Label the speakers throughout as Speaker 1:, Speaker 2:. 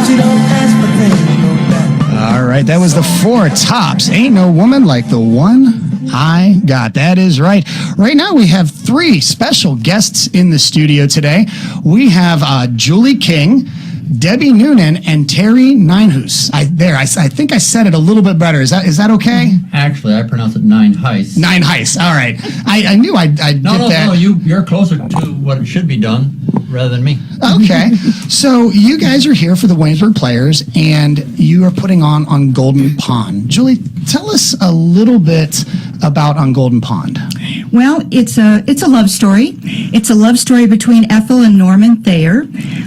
Speaker 1: She don't ask for things no better.
Speaker 2: All right, that was the Four Tops. Ain't no woman like the one I got. That is right. Right now we have three special guests in the studio today. We have Julie King, Debbie Noonan, and Terry Ninehuis. I think I said it a little bit better. Is that okay?
Speaker 3: Actually, I pronounce it Ninehuis.
Speaker 2: Ninehuis. All right. I knew I'd get that.
Speaker 3: No, you're closer to what it should be done rather than me.
Speaker 2: Okay. So you guys are here for the Williamsburg Players, and you are putting on Golden Pond. Julie, tell us a little bit about On Golden Pond.
Speaker 4: Well, it's a love story. It's a love story between Ethel and Norman Thayer,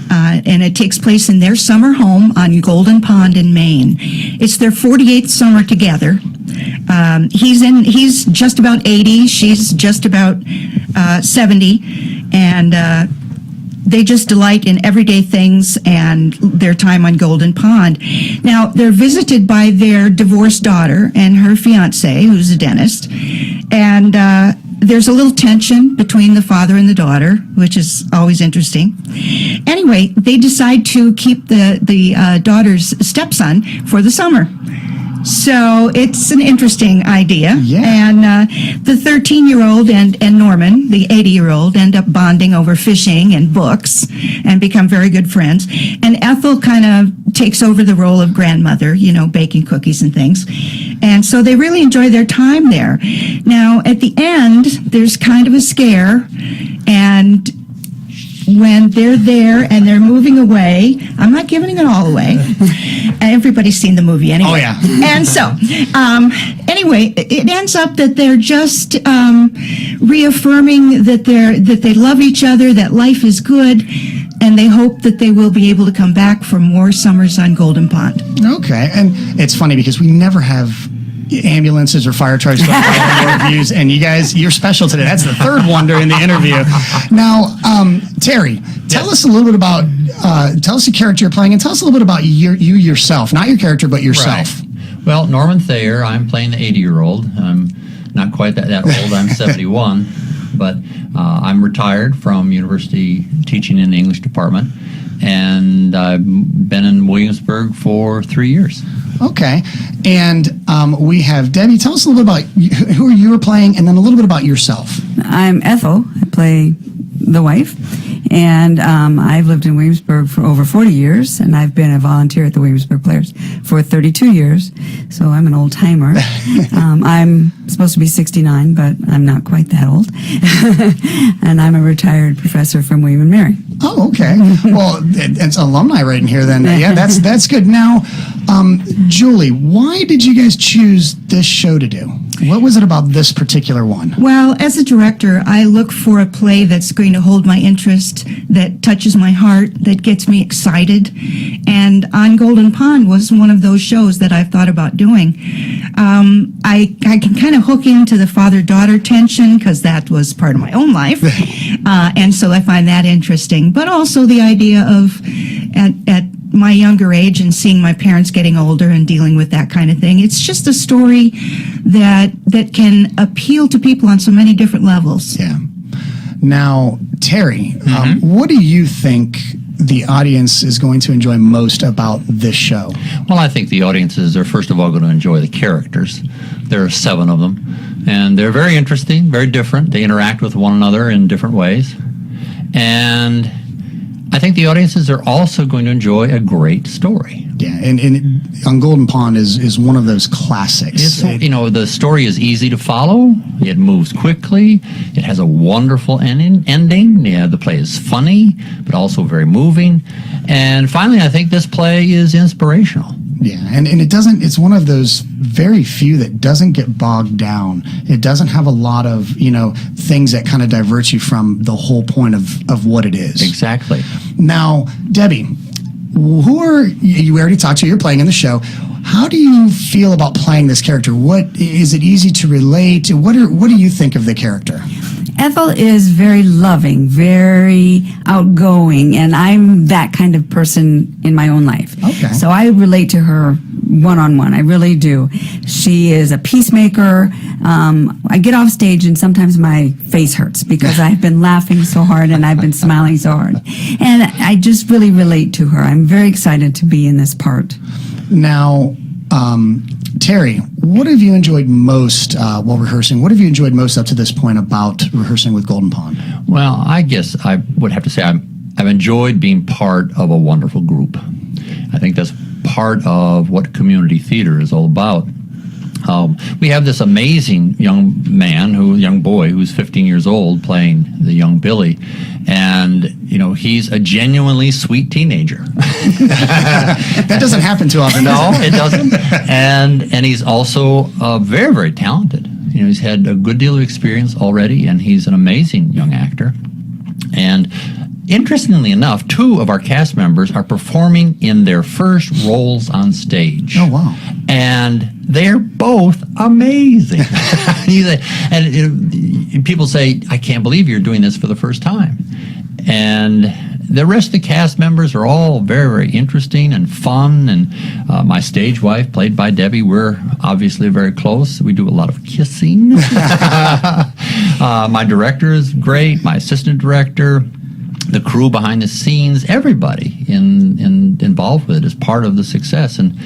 Speaker 4: and it takes place in their summer home on Golden Pond in Maine. It's their 48th summer together. He's just about 80. She's just about 70, and they just delight in everyday things and their time on Golden Pond. Now, they're visited by their divorced daughter and her fiancé, who's a dentist, and there's a little tension between the father and the daughter, which is always interesting. Anyway, they decide to keep the daughter's stepson for the summer. So it's an interesting idea.
Speaker 2: Yeah.
Speaker 4: And the 13-year-old and Norman, the 80-year-old, end up bonding over fishing and books and become very good friends. And Ethel kind of takes over the role of grandmother, baking cookies and things. And so they really enjoy their time there. Now, at the end, there's kind of a scare, and when they're there and they're moving away, I'm not giving it all away. Everybody's seen the movie anyway.
Speaker 2: Oh, yeah.
Speaker 4: And so, anyway, it ends up that they're just reaffirming that they love each other, that life is good, and they hope that they will be able to come back for more summers on Golden Pond.
Speaker 2: Okay, and it's funny because we never have ambulances or fire trucks reviews, and you guys, you're special today. That's the third one during the interview. Now, Terry, tell us a little bit about, tell us the character you're playing, and tell us a little bit about you yourself. Not your character, but yourself.
Speaker 3: Right. Well, Norman Thayer, I'm playing the 80-year-old. I'm not quite that old. I'm 71, but I'm retired from university teaching in the English department, and I've been in Williamsburg for 3 years.
Speaker 2: Okay, and we have Debbie. Tell us a little bit about who you were playing, and then a little bit about yourself.
Speaker 5: I'm Ethel. I play the wife, and I've lived in Williamsburg for over 40 years, and I've been a volunteer at the Williamsburg Players for 32 years, so I'm an old-timer. I'm supposed to be 69, but I'm not quite that old, and I'm a retired professor from William and Mary.
Speaker 2: Oh, okay. Well, it's alumni right in here then. Yeah, that's good. Now, Julie, why did you guys choose this show to do? What was it about this particular one?
Speaker 4: Well, as a director, I look for a play that's going to hold my interest, that touches my heart, that gets me excited. And On Golden Pond was one of those shows that I've thought about doing. I can kind of hook into the father-daughter tension because that was part of my own life. And so I find that interesting. But also the idea of, at my younger age and seeing my parents getting older and dealing with that kind of thing. It's just a story that can appeal to people on so many different levels.
Speaker 2: Yeah. Now, Terry, what do you think the audience is going to enjoy most about this show?
Speaker 3: Well, I think the audiences are first of all going to enjoy the characters. There are 7 of them, and they're very interesting, very different. They interact with one another in different ways. And I think the audiences are also going to enjoy a great story.
Speaker 2: Yeah, and On Golden Pond is one of those classics.
Speaker 3: The story is easy to follow. It moves quickly. It has a wonderful ending. Yeah, the play is funny, but also very moving. And finally, I think this play is inspirational.
Speaker 2: Yeah, and it's one of those very few that doesn't get bogged down. It doesn't have a lot of, things that kind of divert you from the whole point of what it is.
Speaker 3: Exactly.
Speaker 2: Now, Debbie, you already talked to, you're playing in the show. How do you feel about playing this character? Is it easy to relate? What do you think of the character?
Speaker 5: Ethel is very loving, very outgoing, and I'm that kind of person in my own life.
Speaker 2: Okay.
Speaker 5: So I relate to her one-on-one. I really do. She is a peacemaker. I get off stage and sometimes my face hurts because I've been laughing so hard and I've been smiling so hard. And I just really relate to her. I'm very excited to be in this part.
Speaker 2: Now, Terry, what have you enjoyed most while rehearsing? What have you enjoyed most up to this point about rehearsing with Golden Pond?
Speaker 3: Well, I guess I would have to say I've enjoyed being part of a wonderful group. I think that's part of what community theater is all about. We have this amazing young boy who's 15 years old playing the young Billy, and he's a genuinely sweet teenager.
Speaker 2: That doesn't happen too often.
Speaker 3: No,
Speaker 2: does it?
Speaker 3: it doesn't. And he's also very, very talented. He's had a good deal of experience already, and he's an amazing young actor. And interestingly enough, 2 of our cast members are performing in their first roles on stage.
Speaker 2: Oh, wow.
Speaker 3: And they're both amazing. And people say, I can't believe you're doing this for the first time. And the rest of the cast members are all very, very interesting and fun. And my stage wife, played by Debbie, we're obviously very close. We do a lot of kissing. My director is great. My assistant director, the crew behind the scenes, everybody involved with it is part of the success. And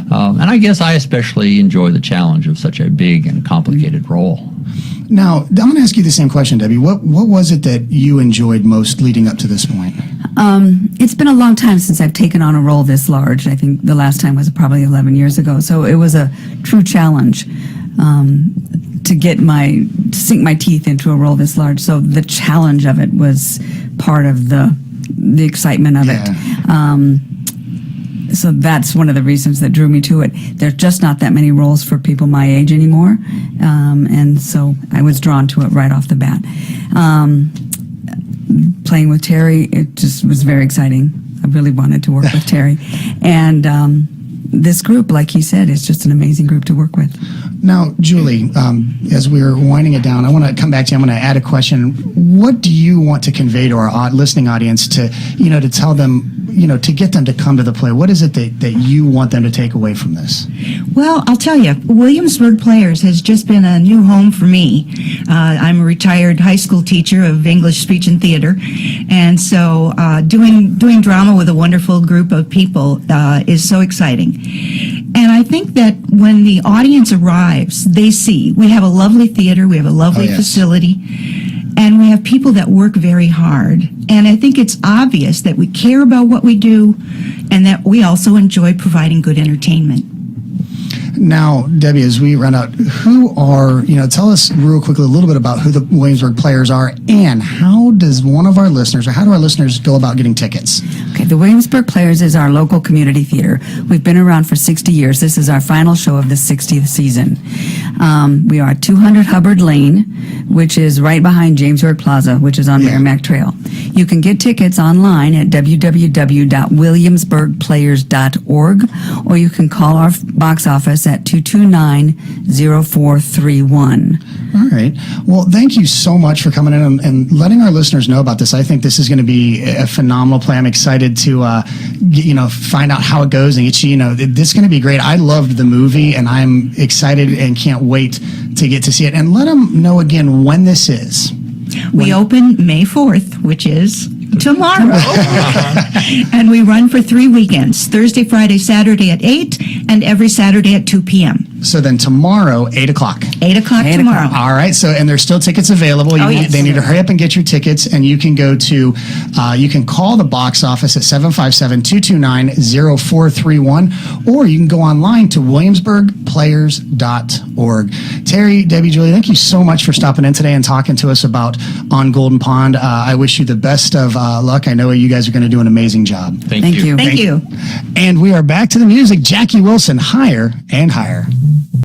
Speaker 3: I guess I especially enjoy the challenge of such a big and complicated role.
Speaker 2: Now, I'm going to ask you the same question, Debbie. What was it that you enjoyed most leading up to this point?
Speaker 5: It's been a long time since I've taken on a role this large. I think the last time was probably 11 years ago. So it was a true challenge to sink my teeth into a role this large. So the challenge of it was part of the excitement of it. So that's one of the reasons that drew me to it. There's just not that many roles for people my age anymore. And so I was drawn to it right off the bat. Playing with Terry, it just was very exciting. I really wanted to work with Terry. And this group, like he said, is just an amazing group to work with.
Speaker 2: Now, Julie, as we're winding it down, I want to come back to you. I'm going to add a question. What do you want to convey to our listening audience to tell them, to get them to come to the play? What is it that you want them to take away from this?
Speaker 4: Well, I'll tell you, Williamsburg Players has just been a new home for me. I'm a retired high school teacher of English speech and theater, and so doing drama with a wonderful group of people is so exciting. And I think that when the audience arrives, they see we have a lovely theater, we have a lovely facility, and we have people that work very hard. And I think it's obvious that we care about what we do and that we also enjoy providing good entertainment.
Speaker 2: Now, Debbie, as we run out, tell us real quickly a little bit about who the Williamsburg Players are, and how does how do our listeners go about getting tickets?
Speaker 5: Okay, the Williamsburg Players is our local community theater. We've been around for 60 years. This is our final show of the 60th season. We are at 200 Hubbard Lane, which is right behind James York Plaza, which is on Merrimack Trail. You can get tickets online at www.williamsburgplayers.org, or you can call our box office at 229-0431.
Speaker 2: All right. Well, thank you so much for coming in and letting our listeners know about this. I think this is going to be a phenomenal play. I'm excited to, find out how it goes and this is going to be great. I loved the movie, and I'm excited and can't wait to get to see it. And let them know again when this is.
Speaker 4: We open May 4th, which is tomorrow. And we run for 3 weekends, Thursday, Friday, Saturday at 8, and every Saturday at 2 p.m.
Speaker 2: So then tomorrow, 8 o'clock.
Speaker 4: 8 o'clock tomorrow.
Speaker 2: All right. So, and there's still tickets available. They need to hurry up and get your tickets, and you can go to, you can call the box office at 757-229-0431, or you can go online to williamsburgplayers.org. Terry, Debbie, Julie, thank you so much for stopping in today and talking to us about On Golden Pond. I wish you the best of luck. I know you guys are going to do an amazing job.
Speaker 3: Thank you.
Speaker 4: Thank you.
Speaker 2: And we are back to the music. Jackie Wilson, Higher and Higher.